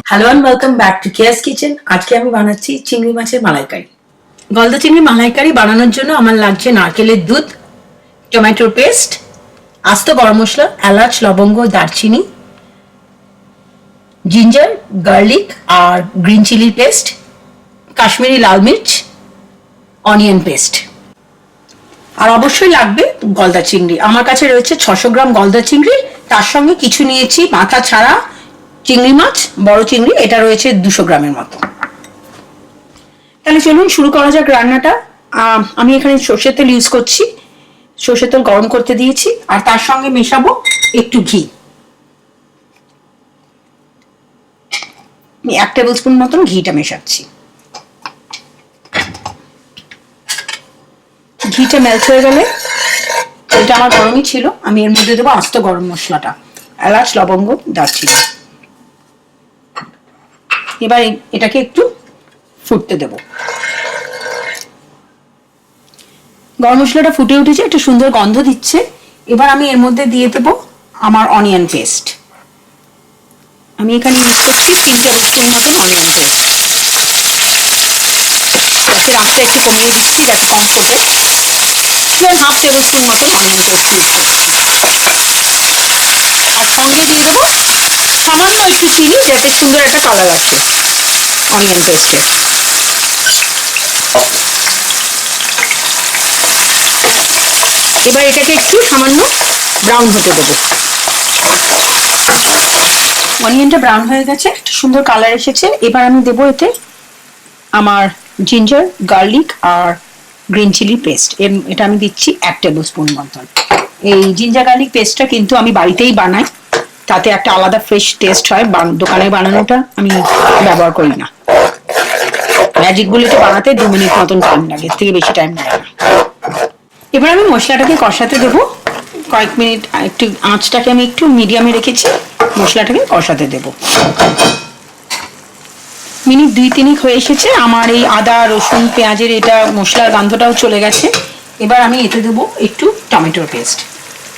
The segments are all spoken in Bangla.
Hello and welcome back to chaos kitchen. আজকে আমি বানাচ্ছি চিংড়ি মাছের মালাইকারি। গলদা চিংড়ি মালাইকারি বানানোর জন্য আমার লাগছে নারকেলের দুধ, টমেটোর পেস্ট, আস্ত গরম মশলা, এলাচ, লবঙ্গ, দারচিনি, জিঞ্জার, গার্লিক আর গ্রিন চিলি পেস্ট, কাশ্মীরি লাল মির্চ, অনিয়ন পেস্ট। আর অবশ্যই লাগবে গলদা চিংড়ি। আমার কাছে রয়েছে 600 গ্রাম গলদা চিংড়ি, তার সঙ্গে কিছু নিয়েছি মাথা ছাড়া চিংড়ি মাছ, বড় চিংড়ি, এটা রয়েছে 200 গ্রামের মতো। তাহলে চলুন শুরু করা যাক রান্নাটা। আমি এখানে সর্ষের তেল ইউজ করছি। সর্ষের তেল গরম করতে দিয়েছি আর তার সঙ্গে মেশাবো একটু ঘি। আমি 1 টেবিল স্পুন মতন ঘিটা মেশাচ্ছি। ঘিটা মেল্ট হয়ে গেলে, তেলটা আমার গরমই ছিল, আমি এর মধ্যে দেবো আস্ত গরম মশলাটা, এলাচ, লবঙ্গ, দারচিনি। এবার এটাকে একটু ফুটতে দেব। গরম মশলাটা ফুটে উঠেছে, একটা সুন্দর গন্ধ দিচ্ছে। এবার আমি এর মধ্যে দিয়ে দেব আমার অনিয়ন পেস্ট। আমি এখানে ইউজ করছি 3 টেবিল স্পুন মতন অনিয়ন পেস্ট। গ্যাসের আঁচটা একটু কমিয়ে দিচ্ছি যাতে কম ফোটে। 1/2 টেবিল স্পুন মতন অনিয়ন পেস্ট ইউজ করছি। আর সঙ্গে দিয়ে দেবো সামান্য একটু চিনি, যাতে সুন্দর একটা কালার আসে অনিয়ন পেস্টে। এবার এটাকে একটু সামান্য ব্রাউন হতে দেবো। অনিয়নটা ব্রাউন হয়ে গেছে, একটা সুন্দর কালার এসেছে। এবার আমি দেবো এতে আমার জিঞ্জার, গার্লিক আর গ্রিন চিলি পেস্ট। এটা আমি দিচ্ছি 1 টেবিল স্পুন মতন। এই জিঞ্জার গার্লিক পেস্টটা কিন্তু আমি বাড়িতেই বানাই, তাতে একটা আলাদা ফ্রেশ টেস্ট হয়। দোকানে বানানোটা আমি ব্যবহার করি না। ম্যাজিক বুলেটে বানাতে 2 মিনিট মতন টাইম লাগে, এর থেকে বেশি টাইম লাগে না। এবার আমি মশলাটাকে কষাতে দেবো কয়েক মিনিট। একটু আঁচটাকে আমি একটু মিডিয়ামে রেখেছি, মশলাটাকে কষাতে দেব। মিনিট 2-3 হয়ে এসেছে। আমার এই আদা, রসুন, পেঁয়াজের এটা মশলার গন্ধটাও চলে গেছে। এবার আমি এতে দেবো একটু টমেটোর পেস্ট।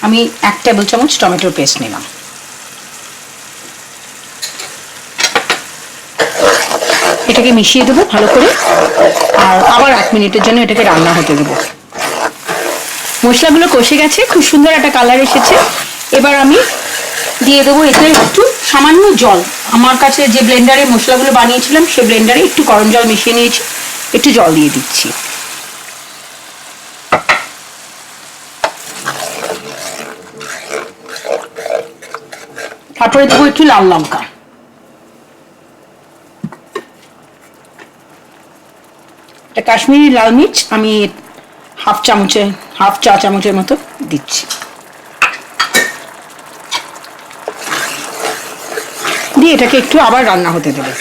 আমি 1 টেবিল চামচ টমেটোর পেস্ট নিলাম। এটাকে মিশিয়ে দেবো ভালো করে, আর আবার 1 মিনিটের জন্য এটাকে রান্না হতে দেবো। মশলাগুলো কষে গেছে, খুব সুন্দর একটা কালার এসেছে। এবার আমি দিয়ে দেবো এতে একটু সামান্য জল। আমার কাছে যে ব্লেন্ডারে মশলাগুলো বানিয়েছিলাম, সে ব্লেন্ডারে একটু গরম জল মিশিয়ে নিয়েছি, একটু জল দিয়ে দিচ্ছি। তারপরে দেবো একটু লাল লঙ্কা। এটা কাশ্মীরি লাল মির্চ, আমি হাফ চা চামচের মতো দিচ্ছি। দিয়ে এটাকে একটু আবার রান্না হতে দেবো।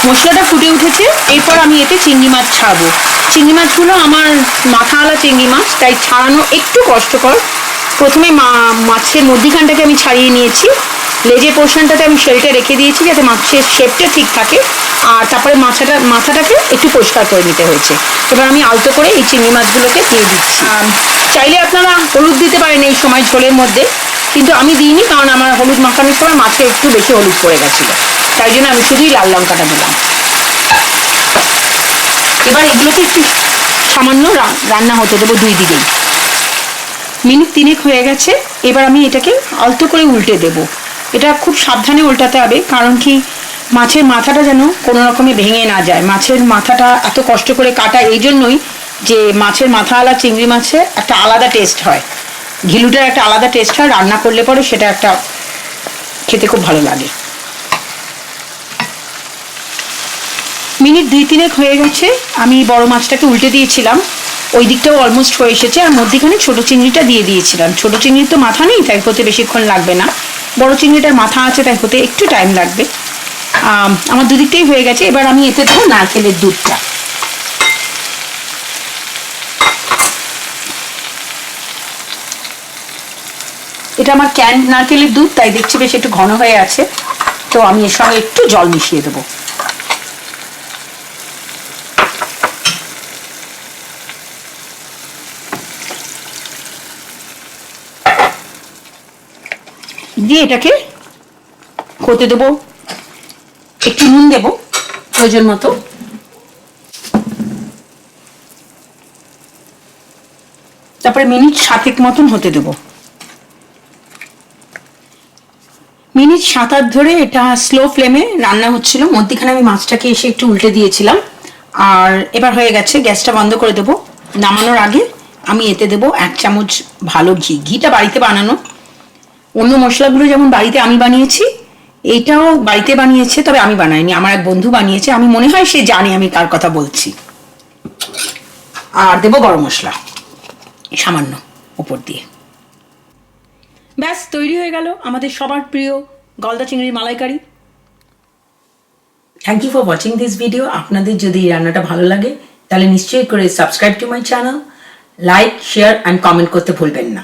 মশলাটা ফুটে উঠেছে, এরপর আমি এতে চিংড়ি মাছ ছাড়বো। চিংড়ি মাছগুলো আমার মাথাওয়ালা চিংড়ি মাছ, তাই ছাড়ানো একটু কষ্টকর। প্রথমে মাছের মধ্যিখানটাকে আমি ছাড়িয়ে নিয়েছি, লেজের পোর্শনটাতে আমি শেলটা রেখে দিয়েছি যাতে মাছের শেপটা ঠিক থাকে। আর তারপরে মাথাটাকে একটু পরিষ্কার করে নিতে হয়েছে। এবার আমি আলতো করে এই চিংড়ি মাছগুলোকে দিয়ে দিচ্ছি। চাইলে আপনারা হলুদ দিতে পারেন এই সময় ঝোলের মধ্যে, কিন্তু আমি দিইনি, কারণ আমার হলুদ মাখানোর সময় মাছে একটু বেশি হলুদ পড়ে গেছিলো, তাই জন্য আমি শুধুই লাল লঙ্কাটা দিলাম। এবার এগুলোকে একটু সামান্য রান্না হতে দেবো 2 দিকেই। মিনিট 3 হয়ে গেছে। এবার আমি এটাকে আলতো করে উল্টে দেব। এটা খুব সাবধানে উল্টাতে হবে, কারণ কি মাছের মাথাটা যেন কোনো রকমে ভেঙে না যায়। মাছের মাথাটা এত কষ্ট করে কাটা এই জন্যই যে মাছের মাথাওয়ালা চিংড়ি মাছের একটা আলাদা টেস্ট হয়, ঘিলুটার একটা আলাদা টেস্ট হয়। রান্না করলে পরে সেটা একটা খেতে খুব ভালো লাগে। মিনিট 2-3 হয়ে গেছে। আমি বড় মাছটাকে উল্টে দিয়েছিলাম, ওই দিকটাও অলমোস্ট হয়ে এসেছে। আর মধ্যিখানে ছোট চিংড়িটা দিয়ে দিয়েছিলাম। ছোট চিংড়ির তো মাথা নেই, তাই হতে বেশিক্ষণ লাগবে না। বড় চিংড়িটার মাথা আছে, তাই হতে একটু টাইম লাগবে। আমার দুদিকটাই হয়ে গেছে। এবার আমি এতে দেবো নারকেলের দুধটা। এটা আমার ক্যান নারকেলের দুধ, তাই দেখছি বেশ একটু ঘন হয়ে আছে, তো আমি এর সঙ্গে একটু জল মিশিয়ে দেবো। দিয়ে এটাকে হতে দেবো একটু নুন দেব প্রয়োজন মতো। তারপরে মিনিট 7 মতন হতে দেব। মিনিট 7 ধরে এটা স্লো ফ্লেমে রান্না হচ্ছিল। মধ্যখানে আমি মাছটাকে এসে একটু উল্টে দিয়েছিলাম। আর এবার হয়ে গেছে, গ্যাসটা বন্ধ করে দেব। নামানোর আগে আমি এতে দেব 1 চামচ ভালো ঘি। ঘিটা বাড়িতে বানানো। অন্য মশলাগুলো যেমন বাড়িতে আমি বানিয়েছি, এইটাও বাড়িতে বানিয়েছে, তবে আমি বানাইনি, আমার এক বন্ধু বানিয়েছে। আমি মনে হয় সে জানে আমি কার কথা বলছি। আর দেব গরম মশলা সামান্য উপর দিয়ে। ব্যাস তৈরি হয়ে গেল আমাদের সবার প্রিয় গলদা চিংড়ির মালাইকারি। Thank you for watching this video. আপনাদের যদি এই রান্নাটা ভালো লাগে তাহলে নিশ্চয়ই করে subscribe to my channel, like, share and comment করতে ভুলবেন না।